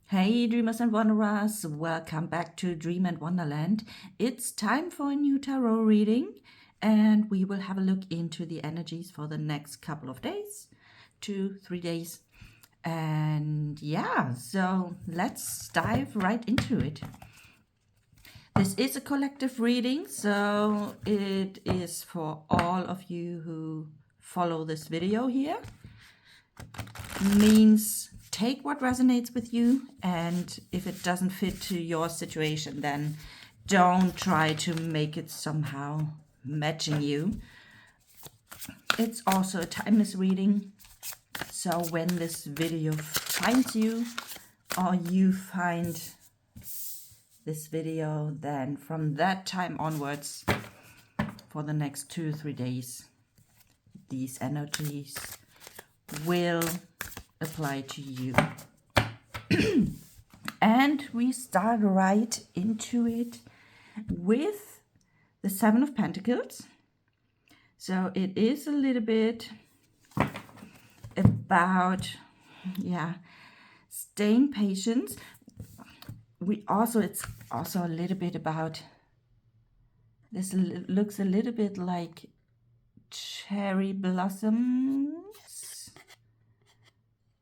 Hey, dreamers and wanderers, welcome back to Dream and Wonderland. It's time for a new tarot reading, and we will have a look into the energies for the next couple of days, 2, 3 days. And yeah, so let's dive right into it. This is a collective reading, so it is for all of you who follow this video here. Means take what resonates with you, and if it doesn't fit to your situation, then don't try to make it somehow matching you. It's also a timeless reading, so when this video finds you or you find this video, then from that time onwards for the next 2 or 3 days these energies will apply to you. And we start right into it with the Seven of Pentacles. So it is a little bit about, staying patient. It's also a little bit about, this looks a little bit like cherry blossoms,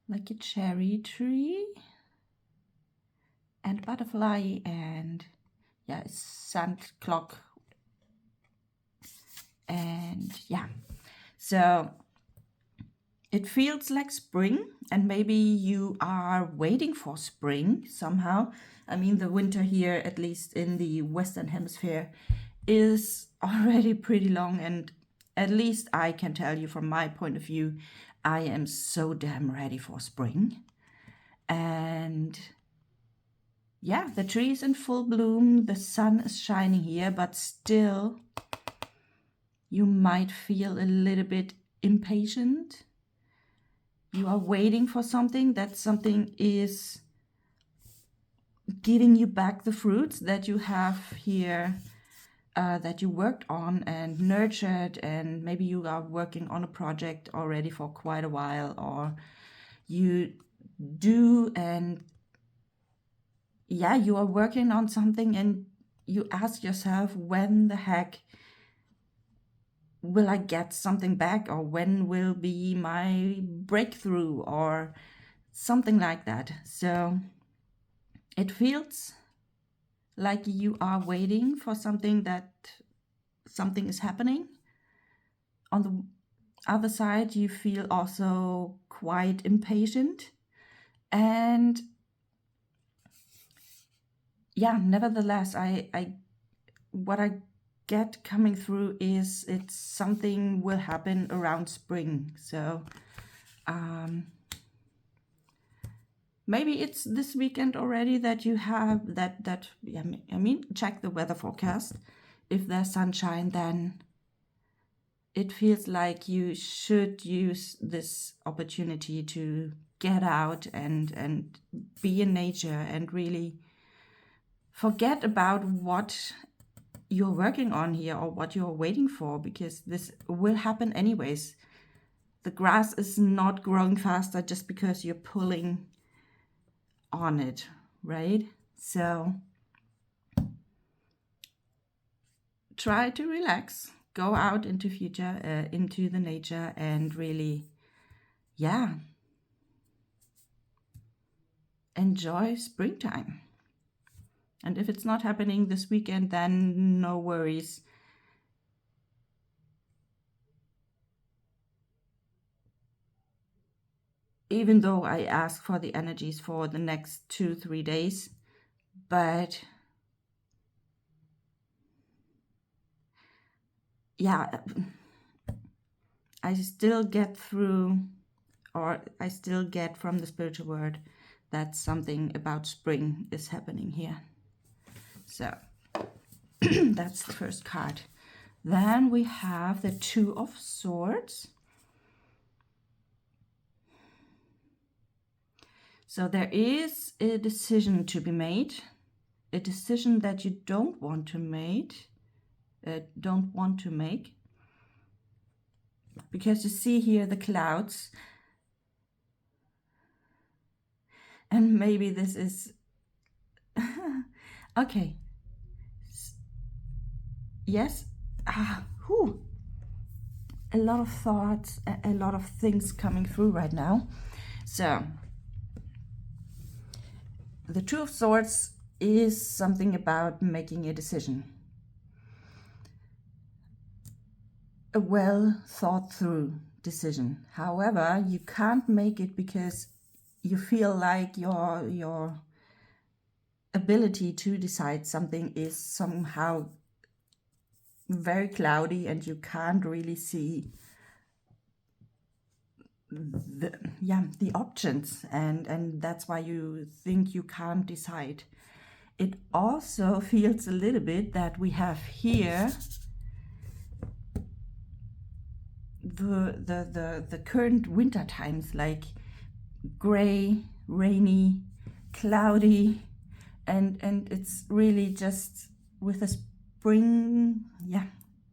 like a cherry tree, and butterfly, and sun clock, and so it feels like spring, and maybe you are waiting for spring somehow. I mean, the winter here, at least in the Western Hemisphere, is already pretty long, and at least I can tell you from my point of view, I am so damn ready for spring. And the tree is in full bloom, the sun is shining here, but still you might feel a little bit impatient. You are waiting for something, that something is giving you back the fruits that you have here, that you worked on and nurtured, and maybe you are working on a project already for quite a while, or you do, and you are working on something and you ask yourself, when the heck will I get something back, or when will be my breakthrough, or something like that. So it feels like you are waiting for something, that something is happening. On the other side, you feel also quite impatient, and nevertheless, what I get coming through is it's something will happen around spring. So maybe it's this weekend already that you have that check the weather forecast. If there's sunshine, then it feels like you should use this opportunity to get out and be in nature and really forget about what you're working on here or what you're waiting for, because this will happen anyways. The grass is not growing faster just because you're pulling on it, right? So try to relax, go out into into the nature, and really enjoy springtime. And if it's not happening this weekend, then no worries. Even though I ask for the energies for the next 2-3 days, but I still get through, or I still get from the spiritual world that something about spring is happening here. So that's the first card. Then we have the Two of Swords. So there is a decision to be made, a decision that you don't want to make, because you see here the clouds, And maybe this is okay. Yes. Whew. A lot of thoughts, a lot of things coming through right now. So the Two of Swords is something about making a decision. A well thought through decision. However, you can't make it because you feel like your ability to decide something is somehow very cloudy and you can't really see the options, and that's why you think you can't decide. It also feels a little bit that we have here the current winter times, like gray, rainy, cloudy, and it's really just with a spring,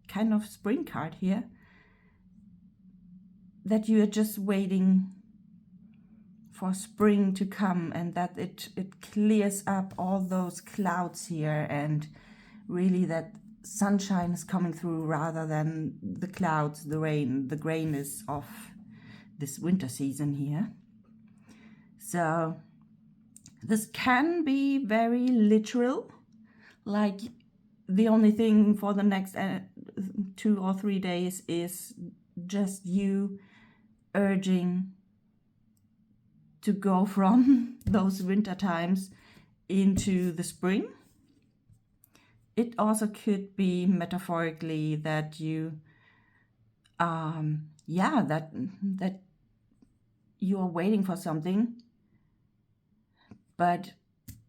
kind of spring card here, that you are just waiting for spring to come, and that it clears up all those clouds here, and really that sunshine is coming through rather than the clouds, the rain, the grayness of this winter season here. So this can be very literal, like the only thing for the next 2 or 3 days is just you urging to go from those winter times into the spring. It also could be metaphorically that you that you are waiting for something, but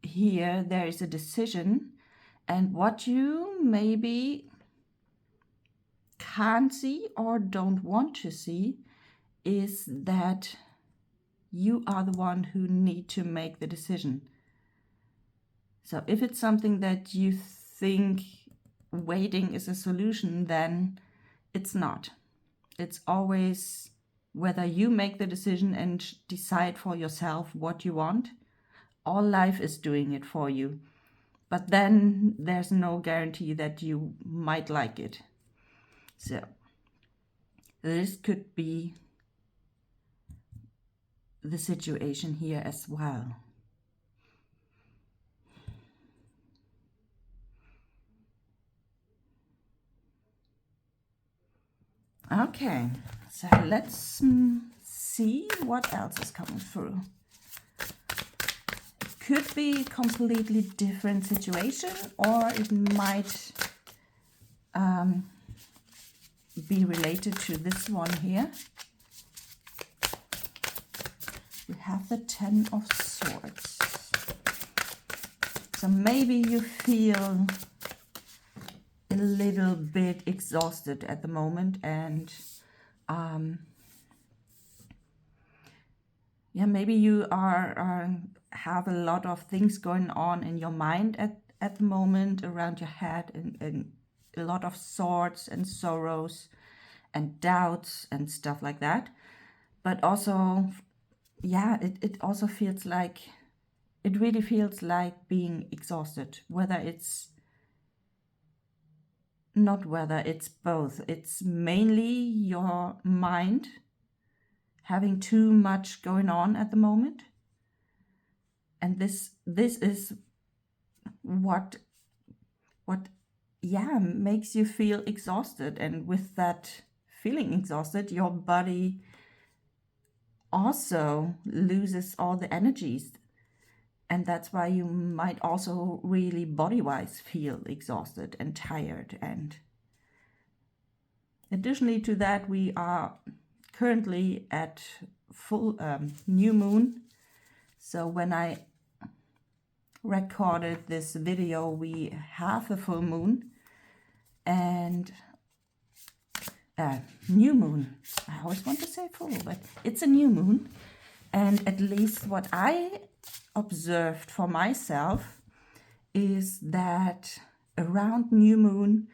here there is a decision, and what you maybe can't see or don't want to see is that you are the one who need to make the decision. So if it's something that you think waiting is a solution, then it's not. It's always whether you make the decision and decide for yourself what you want. All life is doing it for you. But then there's no guarantee that you might like it. So this could be the situation here as well. Okay, so let's see what else is coming through. It could be a completely different situation, or it might be related to this one here. We have the Ten of Swords. So maybe you feel a little bit exhausted at the moment, and maybe you are have a lot of things going on in your mind at the moment, around your head, and a lot of thoughts and sorrows and doubts and stuff like that. But also, it also feels like, it really feels like being exhausted, whether it's both. It's mainly your mind having too much going on at the moment. And this is what makes you feel exhausted. And with that feeling exhausted, your body also loses all the energies. And that's why you might also really body-wise feel exhausted and tired. And additionally to that, we are currently at full new moon. So when I recorded this video, we have a full moon and new moon. I always want to say full, but it's a new moon. And at least what I observed for myself is that around new moon,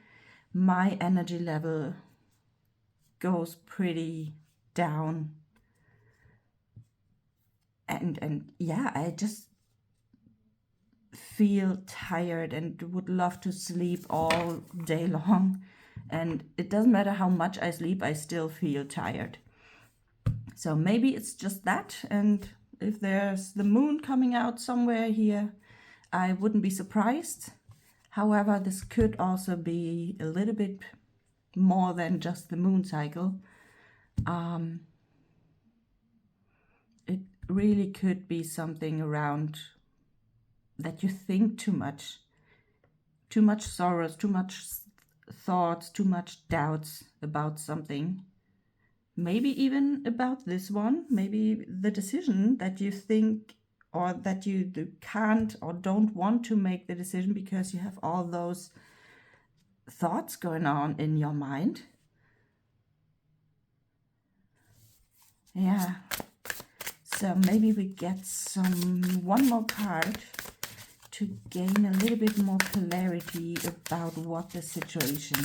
my energy level goes pretty down. and yeah, I just feel tired and would love to sleep all day long. And it doesn't matter how much I sleep, I still feel tired. So maybe it's just that. And if there's the moon coming out somewhere here, I wouldn't be surprised. However, this could also be a little bit more than just the moon cycle. It really could be something around that you think too much sorrows, too much thoughts, too much doubts about something. Maybe even about this one, maybe the decision that you think or that you can't or don't want to make the decision because you have all those thoughts going on in your mind. Yeah. So maybe we get one more card to gain a little bit more clarity about what the situation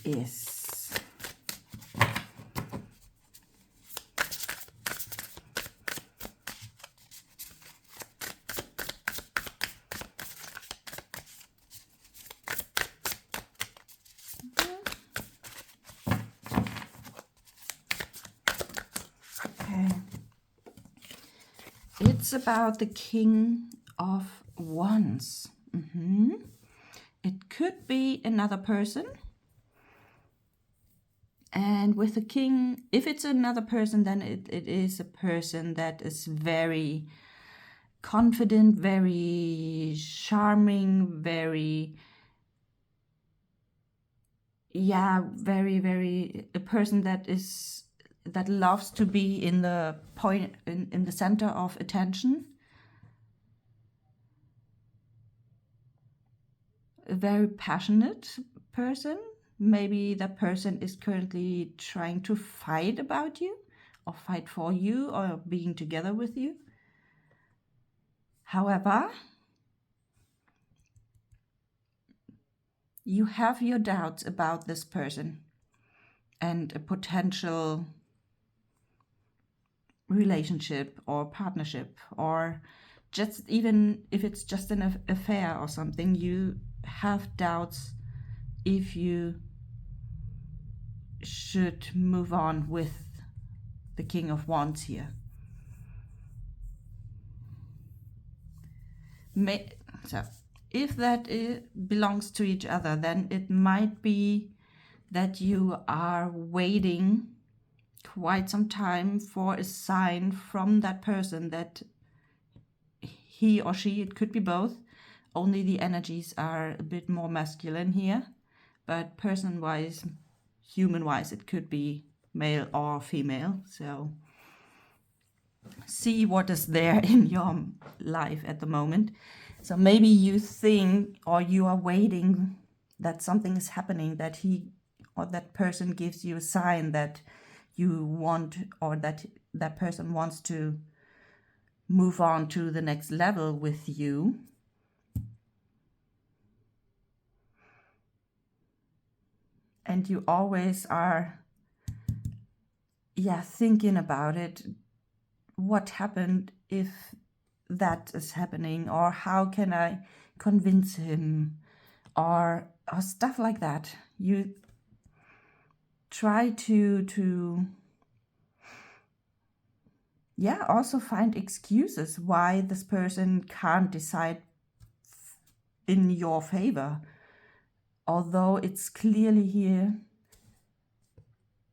is. Okay. It's about the King of Wands. It could be another person. And with the king, if it's another person, then it is a person that is very confident, very charming, very, very, a person that loves to be in the point, in the center of attention. A very passionate person. Maybe that person is currently trying to fight about you or fight for you or being together with you. However, you have your doubts about this person and a potential relationship or partnership, or just even if it's just an affair or something, you have doubts if you should move on with the King of Wands here. So if that belongs to each other, then it might be that you are waiting quite some time for a sign from that person that he or she, it could be both, only the energies are a bit more masculine here, but person-wise, human-wise, it could be male or female. So see what is there in your life at the moment. So maybe you think, or you are waiting that something is happening, that he or that person gives you a sign that you want, or that that person wants to move on to the next level with you. And you always are, thinking about it. What happened if that is happening, or how can I convince him, or stuff like that. You try to also find excuses why this person can't decide in your favor, although it's clearly here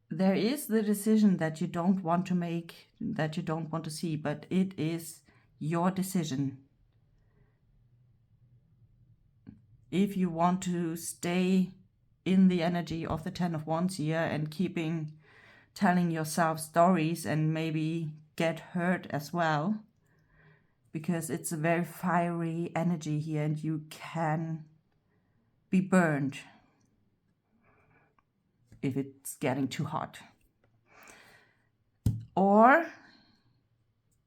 there is the decision that you don't want to make, that you don't want to see, but it is your decision. If you want to stay in the energy of the Ten of Wands here and telling yourself stories and maybe get hurt as well, because it's a very fiery energy here and you can be burned if it's getting too hot. Or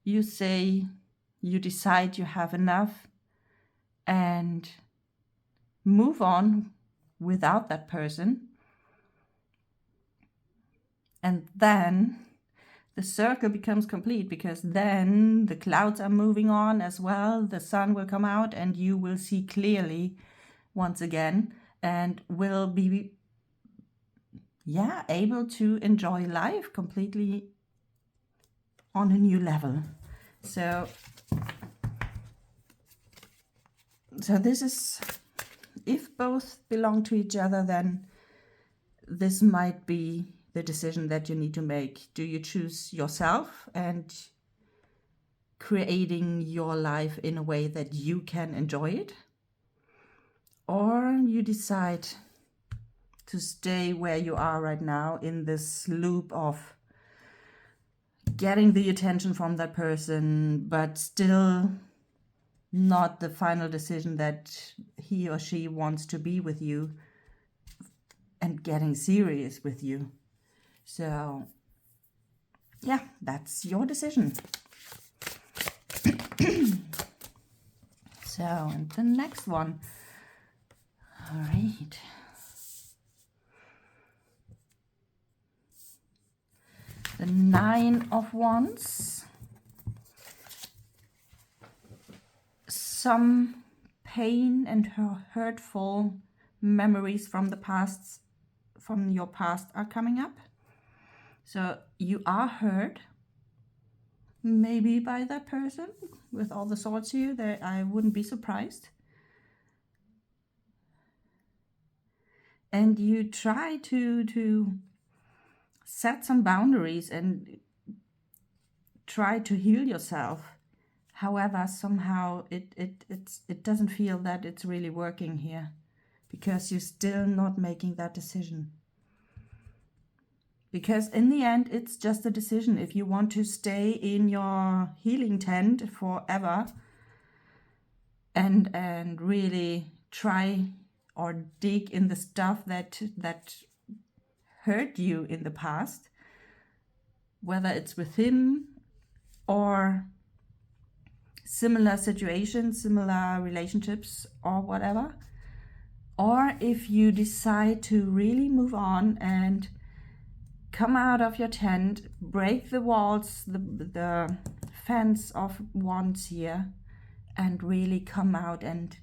you decide you have enough and move on without that person. And then the circle becomes complete, because then the clouds are moving on as well. The sun will come out and you will see clearly once again, and will be, able to enjoy life completely on a new level. So this is, if both belong to each other, then this might be the decision that you need to make. Do you choose yourself and creating your life in a way that you can enjoy it? Or you decide to stay where you are right now in this loop of getting the attention from that person, but still not the final decision that he or she wants to be with you and getting serious with you. So yeah, that's your decision. So, and the next one. All right. The 9 of Wands. Some pain and hurtful memories from the past, from your past, are coming up. So you are hurt, maybe by that person with all the swords here. That I wouldn't be surprised. And you try to set some boundaries and try to heal yourself. However, somehow it doesn't feel that it's really working here, because you're still not making that decision. Because in the end, it's just a decision. If you want to stay in your healing tent forever and really try or dig in the stuff that hurt you in the past, whether it's with him or similar situations, similar relationships, or whatever. Or if you decide to really move on and come out of your tent, break the walls, the fence of wands here, and really come out and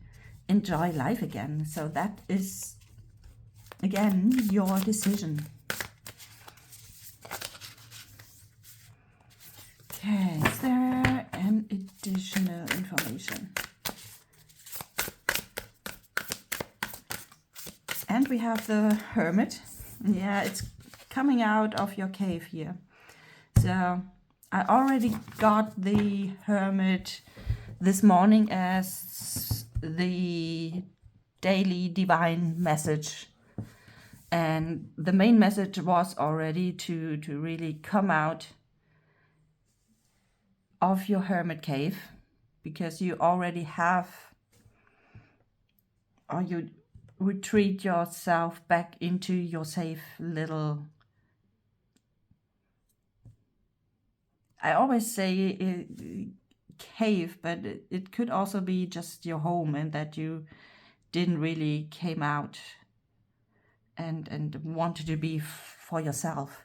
enjoy life again. So that is, again, your decision. Okay, is there an additional information? And we have the Hermit. Yeah, it's coming out of your cave here. So I already got the Hermit this morning as the daily divine message. And the main message was already to really come out of your hermit cave, because you already have, or you retreat yourself back into your safe little, I always say cave, but it could also be just your home, and that you didn't really came out and wanted to be for yourself.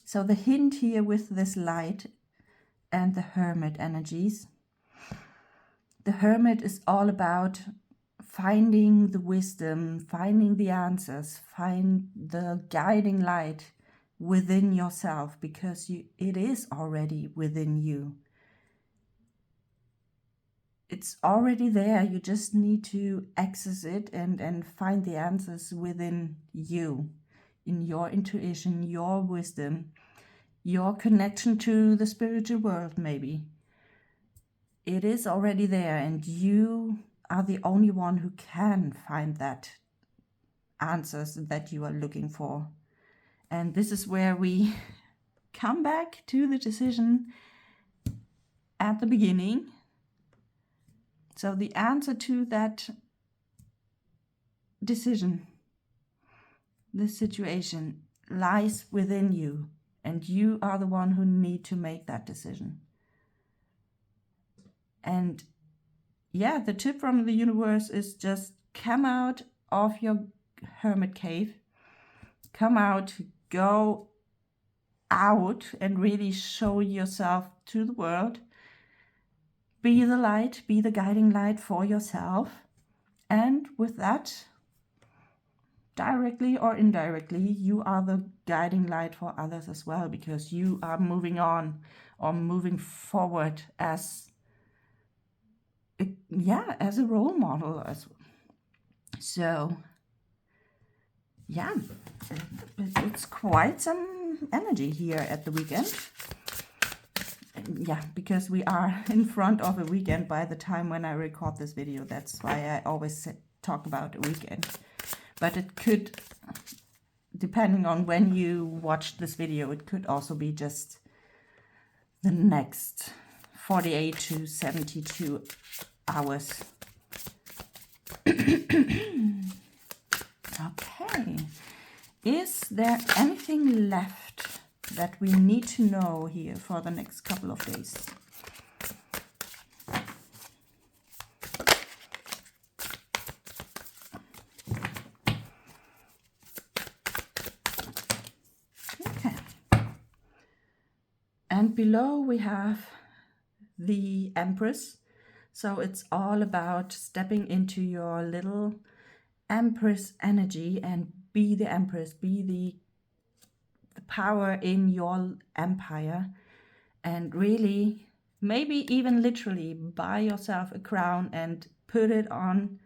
So the hint here with this light and the Hermit energies, the Hermit is all about finding the wisdom, finding the answers, find the guiding light within yourself, because it is already within you. It's already there. You just need to access it and find the answers within you, in your intuition, your wisdom, your connection to the spiritual world, maybe. It is already there, and you are the only one who can find that answers that you are looking for. And this is where we come back to the decision at the beginning. So the answer to that decision, this situation, lies within you, and you are the one who need to make that decision. And yeah, the tip from the universe is just come out of your hermit cave, come out, go out and really show yourself to the world. Be the light, be the guiding light for yourself. And with that, directly or indirectly, you are the guiding light for others as well, because you are moving on or moving forward as a role model. So yeah, it's quite some energy here at the weekend. Yeah, because we are in front of a weekend by the time when I record this video. That's why I always talk about a weekend. But it could, depending on when you watch this video, it could also be just the next 48 to 72 hours. Okay. Is there anything left that we need to know here for the next couple of days? Okay. And below we have the Empress. So it's all about stepping into your little Empress energy and be the Empress, be the power in your empire, and really, maybe even literally, buy yourself a crown and put it on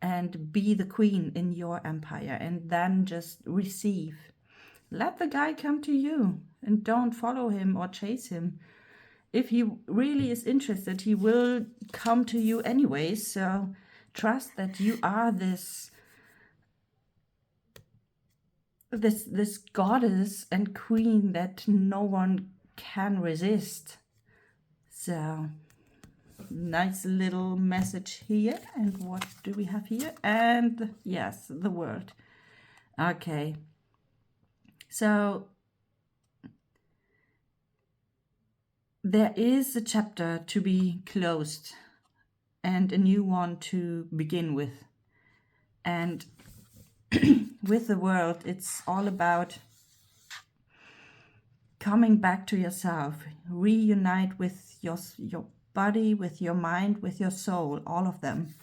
and be the queen in your empire, and then just receive. Let the guy come to you and don't follow him or chase him. If he really is interested, he will come to you anyway. So trust that you are this goddess and queen that no one can resist. So nice little message here. And what do we have here? And yes, the word. Okay. So there is a chapter to be closed and a new one to begin with. And with the world, it's all about coming back to yourself, reunite with your body, with your mind, with your soul, all of them,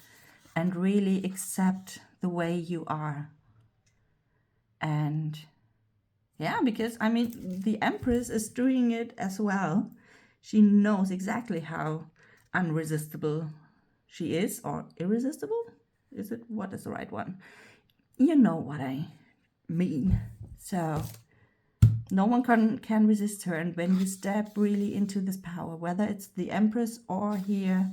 and really accept the way you are. And yeah, because I mean, the Empress is doing it as well. She knows exactly how unresistible she is, or irresistible. What is the right one? You know what I mean. So no one can resist her. And when you step really into this power, whether it's the Empress or here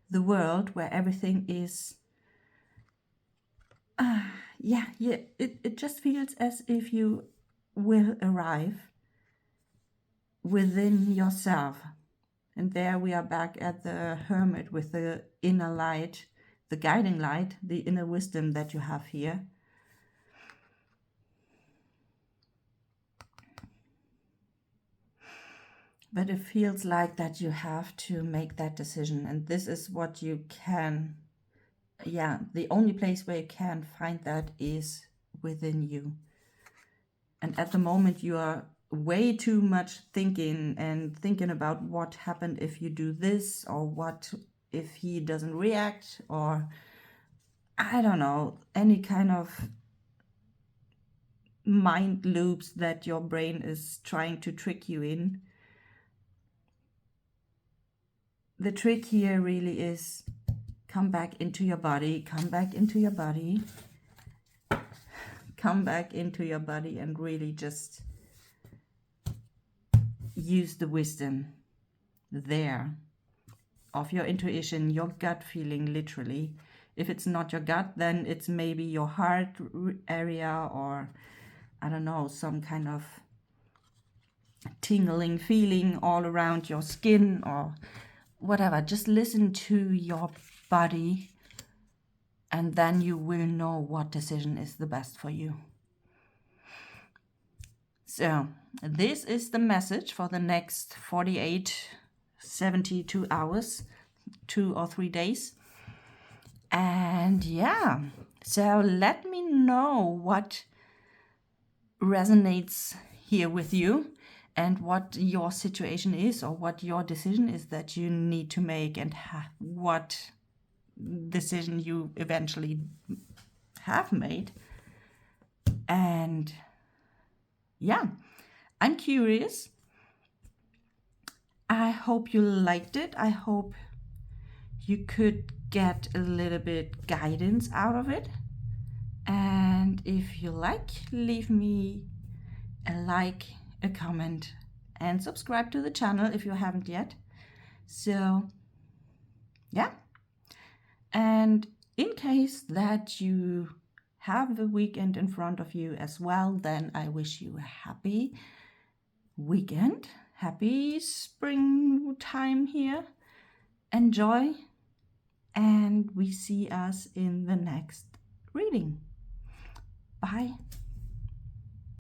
the world, where everything is it just feels as if you will arrive within yourself. And there we are back at the Hermit with the inner light, the guiding light, the inner wisdom that you have here. But it feels like that you have to make that decision. And this is what you can, the only place where you can find that is within you. And at the moment you are way too much thinking about what happened if you do this, or what if he doesn't react, or I don't know, any kind of mind loops that your brain is trying to trick you in. The trick here really is come back into your body, come back into your body, come back into your body, and really just use the wisdom there of your intuition, your gut feeling, literally. If it's not your gut, then it's maybe your heart area, or I don't know, some kind of tingling feeling all around your skin or whatever. Just listen to your body, and then you will know what decision is the best for you. So this is the message for the next 48, 72 hours, 2 or 3 days. And yeah, so let me know what resonates here with you and what your situation is or what your decision is that you need to make, and what decision you eventually have made. And yeah, I'm curious. I hope you liked it. I hope you could get a little bit guidance out of it. And if you like, leave me a like, a comment, and subscribe to the channel if you haven't yet. So yeah, and in case that you have the weekend in front of you as well, then I wish you a happy weekend, happy springtime here. Enjoy, and we see us in the next reading. Bye.